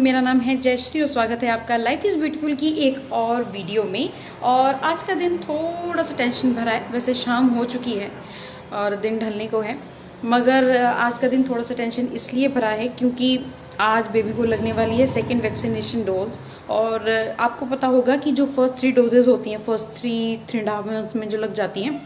मेरा नाम है जयश्री और स्वागत है आपका लाइफ इज़ ब्यूटीफुल की एक और वीडियो में। और आज का दिन थोड़ा सा टेंशन भरा है। वैसे शाम हो चुकी है और दिन ढलने को है, मगर आज का दिन थोड़ा सा टेंशन इसलिए भरा है क्योंकि आज बेबी को लगने वाली है सेकेंड वैक्सीनेशन डोज। और आपको पता होगा कि जो फर्स्ट 3 डोजेज़ होती हैं, फर्स्ट 3.5 मंथ्स में जो लग जाती हैं,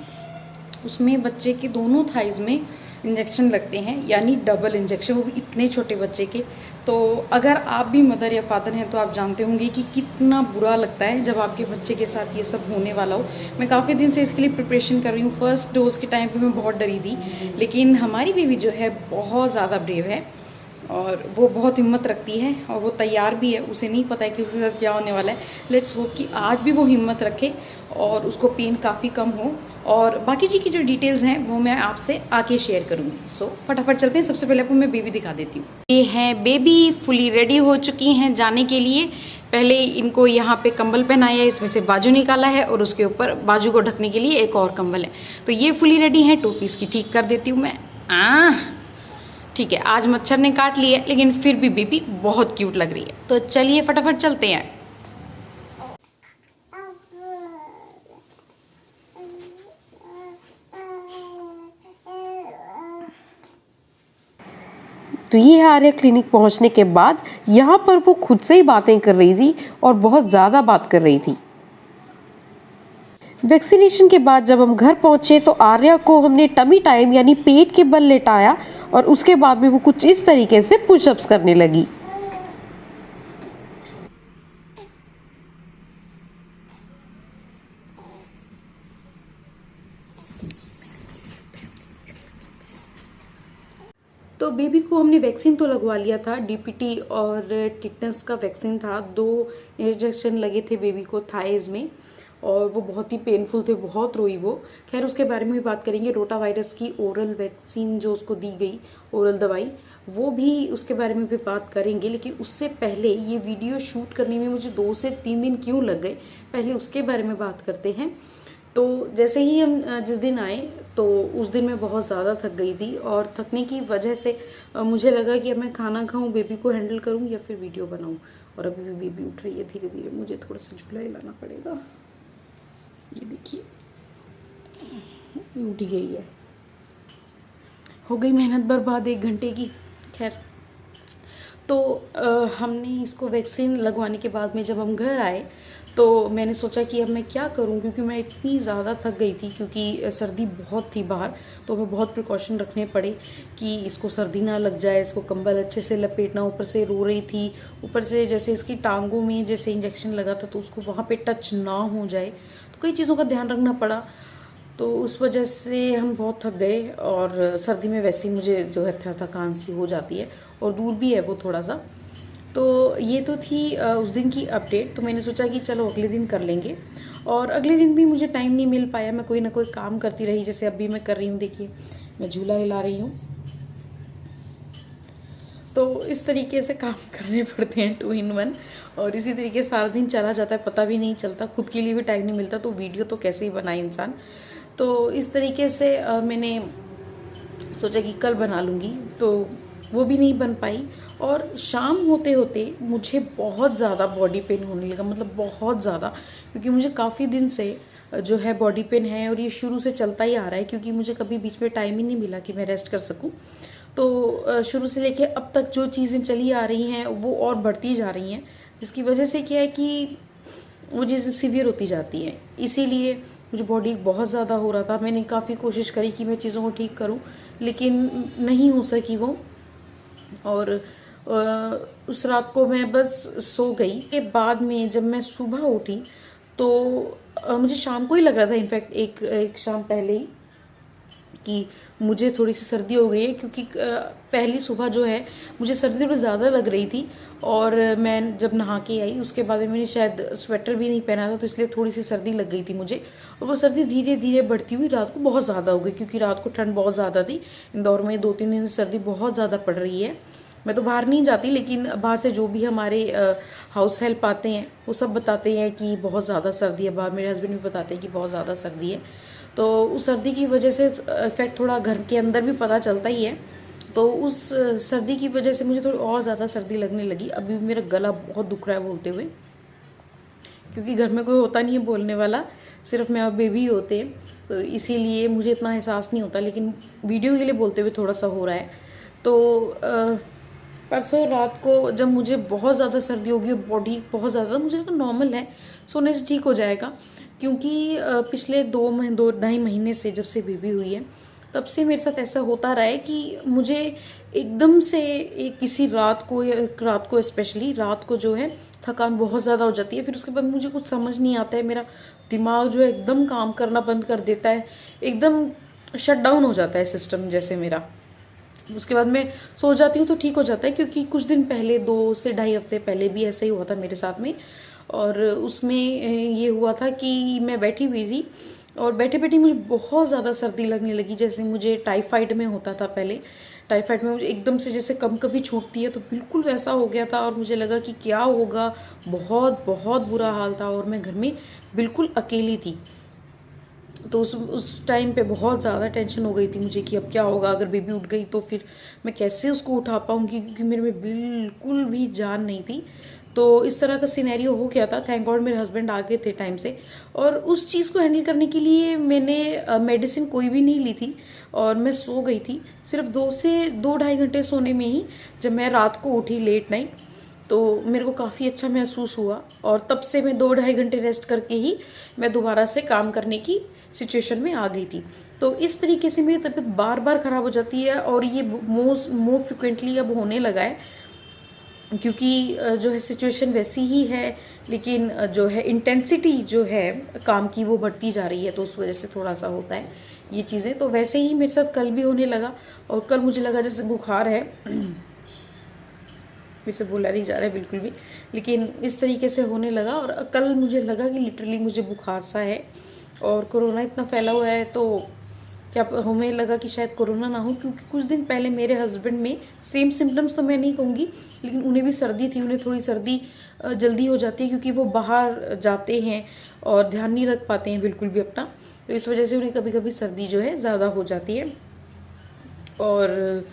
उसमें बच्चे के दोनों थाइज़ में इंजेक्शन लगते हैं, यानी डबल इंजेक्शन, वो भी इतने छोटे बच्चे के। तो अगर आप भी मदर या फादर हैं तो आप जानते होंगे कि कितना बुरा लगता है जब आपके बच्चे के साथ ये सब होने वाला हो। मैं काफ़ी दिन से इसके लिए प्रिपरेशन कर रही हूँ। फर्स्ट डोज़ के टाइम पे मैं बहुत डरी थी, लेकिन हमारी बेबी जो है बहुत ज़्यादा ब्रेव है और वो बहुत हिम्मत रखती है और वो तैयार भी है। उसे नहीं पता है कि उसके साथ क्या होने वाला है। लेट्स होप कि आज भी वो हिम्मत रखे और उसको पेन काफ़ी कम हो। और बाकी जी की जो डिटेल्स हैं वो मैं आपसे आके शेयर करूँगी। सो फटाफट चलते हैं। सबसे पहले आपको मैं बेबी दिखा देती हूँ। ये है बेबी, फुली रेडी हो चुकी हैं जाने के लिए। पहले इनको यहाँ पे कंबल पहनाया है, इसमें से बाजू निकाला है और उसके ऊपर बाजू को ढकने के लिए एक और कंबल है। तो ये फुली रेडी है। टोपी इसकी ठीक कर देती हूँ मैं। ठीक है, आज मच्छर ने काट लिया, लेकिन फिर भी बेबी बहुत क्यूट लग रही है। तो चलिए फटाफट चलते हैं। तो ये है आर्या क्लिनिक पहुंचने के बाद। यहाँ पर वो खुद से ही बातें कर रही थी और बहुत ज़्यादा बात कर रही थी। वैक्सीनेशन के बाद जब हम घर पहुंचे तो आर्या को हमने टमी टाइम यानी पेट के बल लेटाया और उसके बाद में वो कुछ इस तरीके से पुशअप्स करने लगी। तो बेबी को हमने वैक्सीन तो लगवा लिया था, डीपीटी और टिटनेस का वैक्सीन था। 2 इंजेक्शन लगे थे बेबी को थाइज़ में और वो बहुत ही पेनफुल थे, बहुत रोई वो। खैर उसके बारे में भी बात करेंगे। रोटा वायरस की ओरल वैक्सीन जो उसको दी गई, ओरल दवाई, वो भी उसके बारे में भी बात करेंगे। लेकिन उससे पहले ये वीडियो शूट करने में मुझे 2 से 3 दिन क्यों लग गए, पहले उसके बारे में बात करते हैं। तो जैसे ही हम जिस दिन आए तो उस दिन मैं बहुत ज़्यादा थक गई थी और थकने की वजह से मुझे लगा कि अब मैं खाना खाऊं, बेबी को हैंडल करूं या फिर वीडियो बनाऊं। और अभी भी बेबी उठ रही है धीरे धीरे, मुझे थोड़ा सा झूला हिलाना पड़ेगा। ये देखिए उठ गई है। हो गई मेहनत बर्बाद 1 घंटे की। खैर तो हमने इसको वैक्सीन लगवाने के बाद में जब हम घर आए तो मैंने सोचा कि अब मैं क्या करूं, क्योंकि मैं इतनी ज़्यादा थक गई थी, क्योंकि सर्दी बहुत थी बाहर। तो हमें बहुत प्रिकॉशन रखने पड़े कि इसको सर्दी ना लग जाए, इसको कंबल अच्छे से लपेटना। ऊपर से रो रही थी, ऊपर से जैसे इसकी टांगों में जैसे इंजेक्शन लगा था तो उसको वहाँ पे टच ना हो जाए, तो कई चीज़ों का ध्यान रखना पड़ा। तो उस वजह से हम बहुत थक गए। और सर्दी में वैसे ही मुझे जो है थकान सी हो जाती है और दूर भी है वो थोड़ा सा। तो ये तो थी उस दिन की अपडेट। तो मैंने सोचा कि चलो अगले दिन कर लेंगे। और अगले दिन भी मुझे टाइम नहीं मिल पाया, मैं कोई ना कोई काम करती रही, जैसे अभी मैं कर रही हूँ। देखिए मैं झूला हिला रही हूँ। तो इस तरीके से काम करने पड़ते हैं 2 in 1। और इसी तरीके से सारा दिन चला जाता है, पता भी नहीं चलता, खुद के लिए भी टाइम नहीं मिलता, तो वीडियो तो कैसे ही बनाए इंसान। तो इस तरीके से मैंने सोचा कि कल बना लूँगी, तो वो भी नहीं बन पाई। और शाम होते होते मुझे बहुत ज़्यादा बॉडी पेन होने लगा, मतलब बहुत ज़्यादा, क्योंकि मुझे काफ़ी दिन से जो है बॉडी पेन है और ये शुरू से चलता ही आ रहा है, क्योंकि मुझे कभी बीच में टाइम ही नहीं मिला कि मैं रेस्ट कर सकूं। तो शुरू से लेके अब तक जो चीज़ें चली आ रही हैं वो और बढ़ती जा रही हैं, जिसकी वजह से क्या है कि वो चीज़ें सीवियर होती जाती हैं। इसीलिए मुझे बॉडी बहुत ज़्यादा हो रहा था। मैंने काफ़ी कोशिश करी कि मैं चीज़ों को ठीक करूं, लेकिन नहीं हो सकी वो। और उस रात को मैं बस सो गई। के बाद में जब मैं सुबह उठी तो मुझे शाम को ही लग रहा था, इनफैक्ट एक शाम पहले ही, कि मुझे थोड़ी सी सर्दी हो गई है, क्योंकि पहली सुबह जो है मुझे सर्दी थोड़ी ज़्यादा लग रही थी। और मैं जब नहा के आई उसके बाद में मैंने शायद स्वेटर भी नहीं पहना था, तो इसलिए थोड़ी सी सर्दी लग गई थी मुझे। और वो सर्दी धीरे धीरे बढ़ती हुई रात को बहुत ज़्यादा हो गई, क्योंकि रात को ठंड बहुत ज़्यादा थी। इंदौर में 2-3 दिन से सर्दी बहुत ज़्यादा पड़ रही है। मैं तो बाहर नहीं जाती, लेकिन बाहर से जो भी हमारे हाउस हेल्प आते हैं वो सब बताते हैं कि बहुत ज़्यादा सर्दी है बाहर। मेरे हस्बैंड भी बताते हैं कि बहुत ज़्यादा सर्दी है। तो उस सर्दी की वजह से इफेक्ट थोड़ा घर के अंदर भी पता चलता ही है। तो उस सर्दी की वजह से मुझे थोड़ी और ज़्यादा सर्दी लगने लगी। अभी भी मेरा गला बहुत दुख रहा है बोलते हुए, क्योंकि घर में कोई होता नहीं है बोलने वाला, सिर्फ मैं और बेबी होते हैं, तो इसीलिए मुझे इतना एहसास नहीं होता, लेकिन वीडियो के लिए बोलते हुए थोड़ा सा हो रहा है। तो परसों रात को जब मुझे बहुत ज़्यादा सर्दी होगी और बॉडी बहुत ज़्यादा, मुझे लगा नॉर्मल है, सोने से ठीक हो जाएगा, क्योंकि पिछले 2-2.5 महीने से जब से बेबी हुई है तब से मेरे साथ ऐसा होता रहा है कि मुझे एकदम से एक किसी रात को, या एक रात को स्पेशली रात को जो है थकान बहुत ज़्यादा हो जाती है। फिर उसके बाद मुझे कुछ समझ नहीं आता है, मेरा दिमाग जो है एकदम काम करना बंद कर देता है, एकदम शट डाउन हो जाता है सिस्टम जैसे मेरा। उसके बाद मैं सो जाती हूँ तो ठीक हो जाता है, क्योंकि कुछ दिन पहले 2 से ढाई हफ्ते पहले भी ऐसा ही हुआ था मेरे साथ में। और उसमें ये हुआ था कि मैं बैठी हुई थी और बैठे बैठे मुझे बहुत ज़्यादा सर्दी लगने लगी, जैसे मुझे टाइफाइड में होता था पहले। टाइफाइड में मुझे एकदम से जैसे कम कभी छूटती है, तो बिल्कुल वैसा हो गया था और मुझे लगा कि क्या होगा, बहुत बहुत बुरा हाल था। और मैं घर में बिल्कुल अकेली थी, तो उस टाइम पे बहुत ज़्यादा टेंशन हो गई थी मुझे कि अब क्या होगा, अगर बेबी उठ गई तो फिर मैं कैसे उसको उठा पाऊँगी, क्योंकि मेरे में बिल्कुल भी जान नहीं थी। तो इस तरह का सिनेरियो हो गया था। थैंक गॉड मेरे हस्बैंड आ गए थे टाइम से, और उस चीज़ को हैंडल करने के लिए मैंने मेडिसिन कोई भी नहीं ली थी और मैं सो गई थी। सिर्फ 2 से 2 ढाई घंटे सोने में ही जब मैं रात को उठी लेट नाइट, तो मेरे को काफ़ी अच्छा महसूस हुआ, और तब से मैं 2 ढाई घंटे रेस्ट करके ही मैं दोबारा से काम करने की सिचुएशन में आ गई थी। तो इस तरीके से मेरी तबीयत बार बार ख़राब हो जाती है, और ये मोर फ्रिक्वेंटली अब होने लगा है, क्योंकि जो है सिचुएशन वैसी ही है, लेकिन जो है इंटेंसिटी जो है काम की वो बढ़ती जा रही है, तो उस वजह से थोड़ा सा होता है ये चीज़ें। तो वैसे ही मेरे साथ कल भी होने लगा, और कल मुझे लगा जैसे बुखार है, मेरे से बोला नहीं जा रहा है बिल्कुल भी, लेकिन इस तरीके से होने लगा। और कल मुझे लगा कि लिटरली मुझे बुखार सा है, और कोरोना इतना फैला हुआ है, तो क्या हमें लगा कि शायद कोरोना ना हो, क्योंकि कुछ दिन पहले मेरे हस्बैंड में सेम सिम्टम्स तो मैं नहीं कहूँगी, लेकिन उन्हें भी सर्दी थी। उन्हें थोड़ी सर्दी जल्दी हो जाती है, क्योंकि वो बाहर जाते हैं और ध्यान नहीं रख पाते हैं बिल्कुल भी अपना, तो इस वजह से उन्हें कभी कभी सर्दी जो है ज़्यादा हो जाती है। और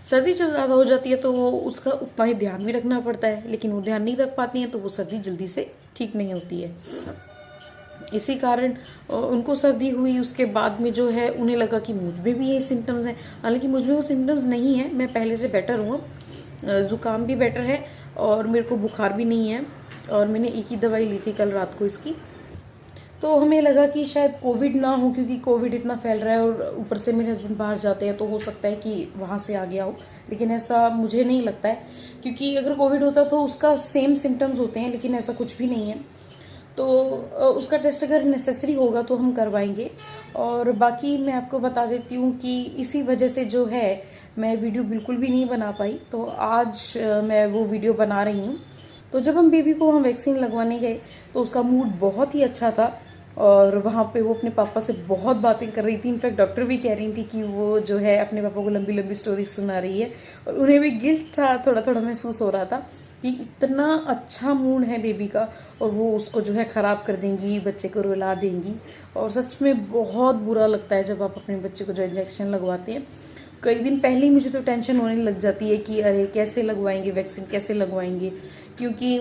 सर्दी जब ज़्यादा हो जाती है तो उसका उतना ही ध्यान भी रखना पड़ता है, लेकिन वो ध्यान नहीं रख पाती हैं, तो वो सर्दी जल्दी से ठीक नहीं होती है। इसी कारण उनको सर्दी हुई, उसके बाद में जो है उन्हें लगा कि मुझ में भी ये सिम्टम्स हैं, हालांकि मुझ में वो सिम्टम्स नहीं है, मैं पहले से बेटर हूँ, ज़ुकाम भी बेटर है और मेरे को बुखार भी नहीं है, और मैंने एक ही दवाई ली थी कल रात को इसकी। तो हमें लगा कि शायद कोविड ना हो, क्योंकि कोविड इतना फैल रहा है, और ऊपर से मेरे हस्बैंड बाहर जाते हैं, तो हो सकता है कि वहाँ से आ गया हो, लेकिन ऐसा मुझे नहीं लगता है, क्योंकि अगर कोविड होता तो उसका सेम सिम्टम्स होते हैं, लेकिन ऐसा कुछ भी नहीं है। तो उसका टेस्ट अगर नेसेसरी होगा तो हम करवाएंगे। और बाकी मैं आपको बता देती हूँ कि इसी वजह से जो है मैं वीडियो बिल्कुल भी नहीं बना पाई, तो आज मैं वो वीडियो बना रही हूँ। तो जब हम बेबी को वहाँ वैक्सीन लगवाने गए तो उसका मूड बहुत ही अच्छा था, और वहाँ पे वो अपने पापा से बहुत बातें कर रही थी। इनफैक्ट डॉक्टर भी कह रही थी कि वो जो है अपने पापा को लंबी लंबी स्टोरी सुना रही है, और उन्हें भी गिल्ट था, थोड़ा थोड़ा महसूस हो रहा था कि इतना अच्छा मूड है बेबी का, और वो उसको जो है ख़राब कर देंगी, बच्चे को रुला देंगी। और सच में बहुत बुरा लगता है जब आप अपने बच्चे को जो इंजेक्शन लगवाते हैं। कई दिन पहले ही मुझे तो टेंशन होने लग जाती है कि अरे कैसे लगवाएंगे वैक्सीन, कैसे लगवाएंगे, क्योंकि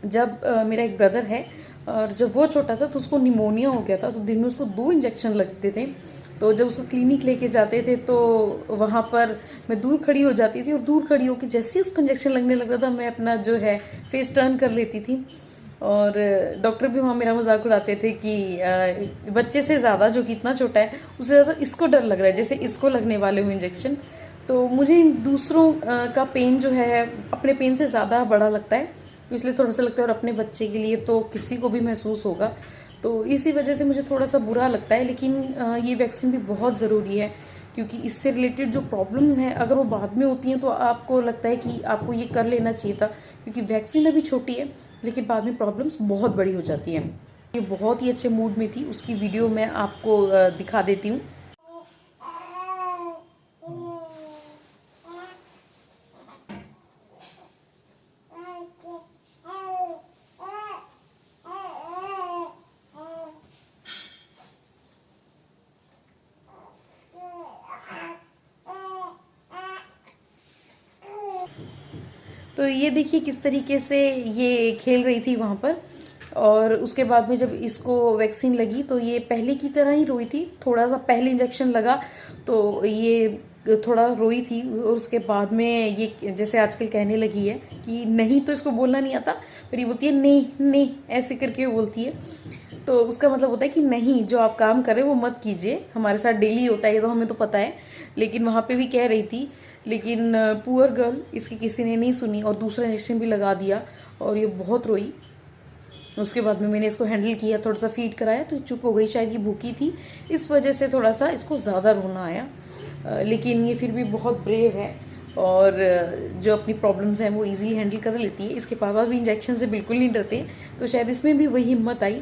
जब मेरा एक ब्रदर है, और जब वो छोटा था तो उसको निमोनिया हो गया था, तो दिन में उसको 2 इंजेक्शन लगते थे। तो जब उसको क्लिनिक लेके जाते थे तो वहाँ पर मैं दूर खड़ी हो जाती थी, और दूर खड़ी होकर जैसे ही उसको इंजेक्शन लगने लगता था मैं अपना जो है फेस टर्न कर लेती थी। और डॉक्टर भी वहाँ मेरा मजाक उड़ाते थे कि बच्चे से ज़्यादा, जो कि इतना छोटा है, उससे ज़्यादा इसको डर लग रहा है, जैसे इसको लगने वाले हो इंजेक्शन। तो मुझे दूसरों का पेन जो है अपने पेन से ज़्यादा बड़ा लगता है, इसलिए थोड़ा सा लगता है, और अपने बच्चे के लिए तो किसी को भी महसूस होगा, तो इसी वजह से मुझे थोड़ा सा बुरा लगता है। लेकिन ये वैक्सीन भी बहुत ज़रूरी है, क्योंकि इससे रिलेटेड जो प्रॉब्लम्स हैं अगर वो बाद में होती हैं तो आपको लगता है कि आपको ये कर लेना चाहिए था, क्योंकि वैक्सीन अभी छोटी है, लेकिन बाद में प्रॉब्लम्स बहुत बड़ी हो जाती हैं। ये बहुत ही अच्छे मूड में थी, उसकी वीडियो मैं आपको दिखा देती हूँ। तो ये देखिए किस तरीके से ये खेल रही थी वहाँ पर। और उसके बाद में जब इसको वैक्सीन लगी तो ये पहले की तरह ही रोई थी। थोड़ा सा पहले इंजेक्शन लगा तो ये थोड़ा रोई थी, और उसके बाद में ये जैसे आजकल कहने लगी है कि नहीं, तो इसको बोलना नहीं आता, पर ये बोलती है नहीं नहीं, ऐसे करके बोलती है। तो उसका मतलब होता है कि नहीं, जो आप काम कर रहे हो वो मत कीजिए। हमारे साथ डेली होता है ये, तो हमें तो पता है, लेकिन वहाँ पे भी कह रही थी। लेकिन पुअर गर्ल, इसकी किसी ने नहीं सुनी और दूसरा इंजेक्शन भी लगा दिया और ये बहुत रोई। उसके बाद में मैंने इसको हैंडल किया, थोड़ा सा फीड कराया तो चुप हो गई। शायद ये भूखी थी, इस वजह से थोड़ा सा इसको ज़्यादा रोना आया, लेकिन ये फिर भी बहुत ब्रेव है और जो अपनी प्रॉब्लम्स हैं वो इजीली हैंडल कर लेती है। इसके पापा भी इंजेक्शन से बिल्कुल नहीं डरते, तो शायद इसमें भी वही हिम्मत आई।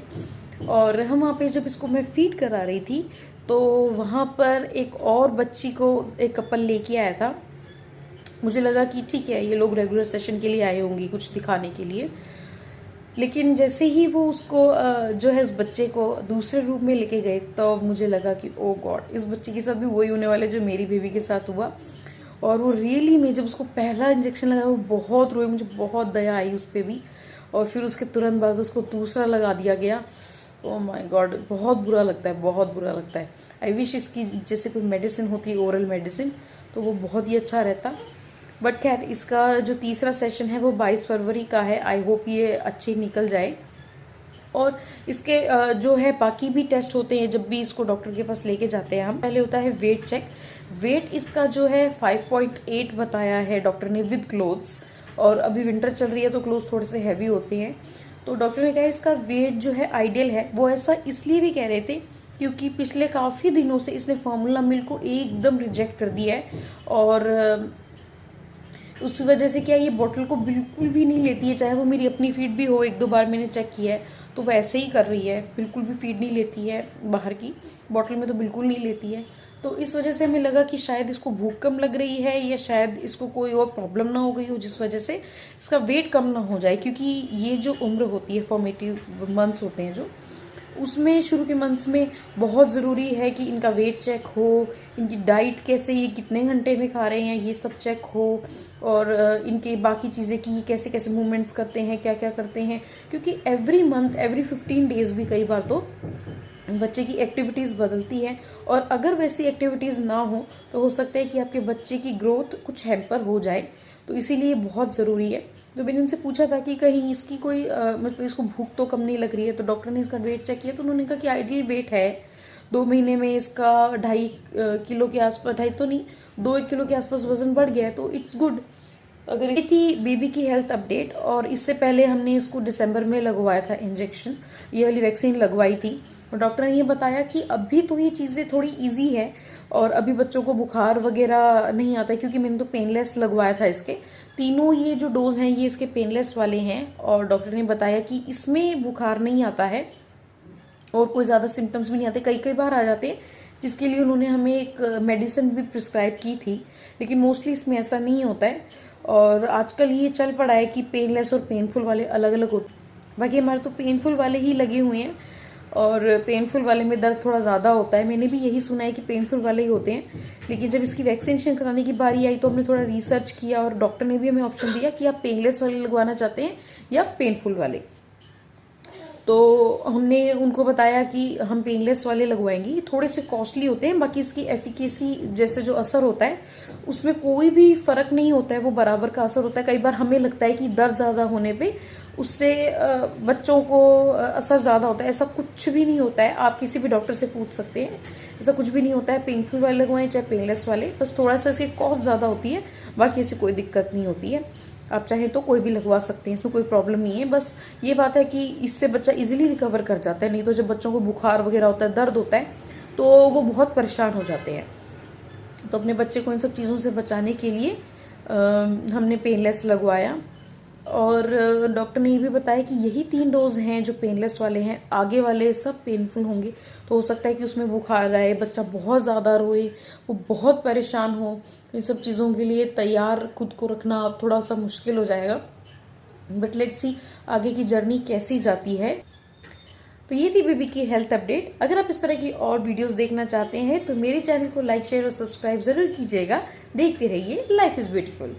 और हम वहाँ पे जब इसको मैं फीड करा रही थी तो वहाँ पर एक और बच्ची को एक कपल लेके आया था। मुझे लगा कि ठीक है, ये लोग रेगुलर सेशन के लिए आए होंगे कुछ दिखाने के लिए। लेकिन जैसे ही वो उसको जो है उस बच्चे को दूसरे रूम में लेके गए तो मुझे लगा कि ओ गॉड, इस बच्चे के साथ भी वही होने वाला है जो मेरी बेबी के साथ हुआ। और वो रियली में जब उसको पहला इंजेक्शन लगा वो बहुत रोई, मुझे बहुत दया आई उस पर भी। और फिर उसके तुरंत बाद उसको दूसरा लगा दिया गया। ओ माय गॉड, बहुत बुरा लगता है, बहुत बुरा लगता है। आई विश इसकी जैसे कोई मेडिसिन होती है, ओरल मेडिसिन, तो वो बहुत ही अच्छा रहता। बट खैर, इसका जो तीसरा सेशन है वो 22 फरवरी का है। आई होप ये अच्छे निकल जाए। और इसके जो है बाकी भी टेस्ट होते हैं जब भी इसको डॉक्टर के पास लेके जाते हैं हम। पहले होता है वेट चेक। वेट इसका जो है 5.8 बताया है डॉक्टर ने विद क्लोथ्स, और अभी विंटर चल रही है तो क्लोथ्स थोड़े से हैवी होते हैं। तो डॉक्टर ने कहा इसका वेट जो है आइडियल है। वो ऐसा इसलिए भी कह रहे थे क्योंकि पिछले काफ़ी दिनों से इसने फार्मूला मिल्क को एकदम रिजेक्ट कर दिया है, और उस वजह से क्या ये बॉटल को बिल्कुल भी नहीं लेती है। चाहे वो मेरी अपनी फीड भी हो, 1-2 बार मैंने चेक किया है तो वैसे ही कर रही है, बिल्कुल भी फीड नहीं लेती है बाहर की बॉटल में, तो बिल्कुल नहीं लेती है। तो इस वजह से हमें लगा कि शायद इसको भूख कम लग रही है, या शायद इसको कोई और प्रॉब्लम ना हो गई हो जिस वजह से इसका वेट कम ना हो जाए। क्योंकि ये जो उम्र होती है, फॉर्मेटिव मंथ्स होते हैं जो, उसमें शुरू के मंथ्स में बहुत ज़रूरी है कि इनका वेट चेक हो, इनकी डाइट कैसे, ये कितने घंटे में खा रहे हैं ये सब चेक हो, और इनके बाकी चीज़ें कि कैसे कैसे मूवमेंट्स करते हैं, क्या क्या करते हैं। क्योंकि एवरी मंथ, एवरी 15 डेज़ भी कई बार तो बच्चे की एक्टिविटीज़ बदलती है, और अगर वैसी एक्टिविटीज़ ना हो तो हो सकता है कि आपके बच्चे की ग्रोथ कुछ हैम्पर हो जाए। तो इसीलिए बहुत ज़रूरी है। तो मैंने उनसे पूछा था कि कहीं इसकी कोई मतलब इसको भूख तो कम नहीं लग रही है। तो डॉक्टर ने इसका वेट चेक किया तो उन्होंने कहा कि आइडियल वेट है। 2 महीने में इसका 2.5 किलो के आसपास, 2.5 तो नहीं, 2-1 किलो के आसपास वजन बढ़ गया है, तो इट्स गुड। अगर ये थी बेबी की हेल्थ अपडेट। और इससे पहले हमने इसको दिसंबर में लगवाया था इंजेक्शन, ये वाली वैक्सीन लगवाई थी। और डॉक्टर ने ये बताया कि अभी तो ये चीज़ें थोड़ी इजी है और अभी बच्चों को बुखार वगैरह नहीं आता है, क्योंकि मैंने तो पेनलेस लगवाया था इसके। तीनों ये जो डोज हैं ये इसके पेनलेस वाले हैं, और डॉक्टर ने बताया कि इसमें बुखार नहीं आता है और कोई ज़्यादा सिम्टम्स भी नहीं आते। कई बार आ जाते हैं, जिसके लिए उन्होंने हमें एक मेडिसिन भी प्रिस्क्राइब की थी, लेकिन मोस्टली इसमें ऐसा नहीं होता है। और आजकल ये चल पड़ा है कि पेनलेस और पेनफुल वाले अलग अलग होते हैं। बाकी हमारे तो पेनफुल वाले ही लगे हुए हैं, और पेनफुल वाले में दर्द थोड़ा ज़्यादा होता है। मैंने भी यही सुना है कि पेनफुल वाले ही होते हैं। लेकिन जब इसकी वैक्सीनेशन कराने की बारी आई तो हमने थोड़ा रिसर्च किया, और डॉक्टर ने भी हमें ऑप्शन दिया कि आप पेनलेस वाले लगवाना चाहते हैं या पेनफुल वाले। तो हमने उनको बताया कि हम पेनलेस वाले लगवाएंगे। थोड़े से कॉस्टली होते हैं, बाकी इसकी एफिकेसी जैसे जो असर होता है उसमें कोई भी फ़र्क नहीं होता है, वो बराबर का असर होता है। कई बार हमें लगता है कि दर्द ज़्यादा होने पे उससे बच्चों को असर ज़्यादा होता है, ऐसा कुछ भी नहीं होता है। आप किसी भी डॉक्टर से पूछ सकते हैं, ऐसा कुछ भी नहीं होता है। पेनफुल वाले लगवाएं चाहे पेनलेस वाले, बस थोड़ा सा इसकी कॉस्ट ज़्यादा होती है, बाकी ऐसी कोई दिक्कत नहीं होती है। आप चाहें तो कोई भी लगवा सकते हैं, इसमें कोई प्रॉब्लम नहीं है। बस ये बात है कि इससे बच्चा इजीली रिकवर कर जाता है, नहीं तो जब बच्चों को बुखार वगैरह होता है, दर्द होता है, तो वो बहुत परेशान हो जाते हैं। तो अपने बच्चे को इन सब चीज़ों से बचाने के लिए हमने पेनलेस लगवाया। और डॉक्टर ने ये भी बताया कि यही 3 डोज हैं जो पेनलेस वाले हैं, आगे वाले सब पेनफुल होंगे। तो हो सकता है कि उसमें बुखार आए, बच्चा बहुत ज़्यादा रोए, वो बहुत परेशान हो। इन सब चीज़ों के लिए तैयार खुद को रखना थोड़ा सा मुश्किल हो जाएगा। बट लेट्स सी आगे की जर्नी कैसी जाती है। तो ये थी बेबी की हेल्थ अपडेट। अगर आप इस तरह की और वीडियोस देखना चाहते हैं तो मेरे चैनल को लाइक, शेयर और सब्सक्राइब ज़रूर कीजिएगा। देखते रहिए, लाइफ इज़ ब्यूटीफुल।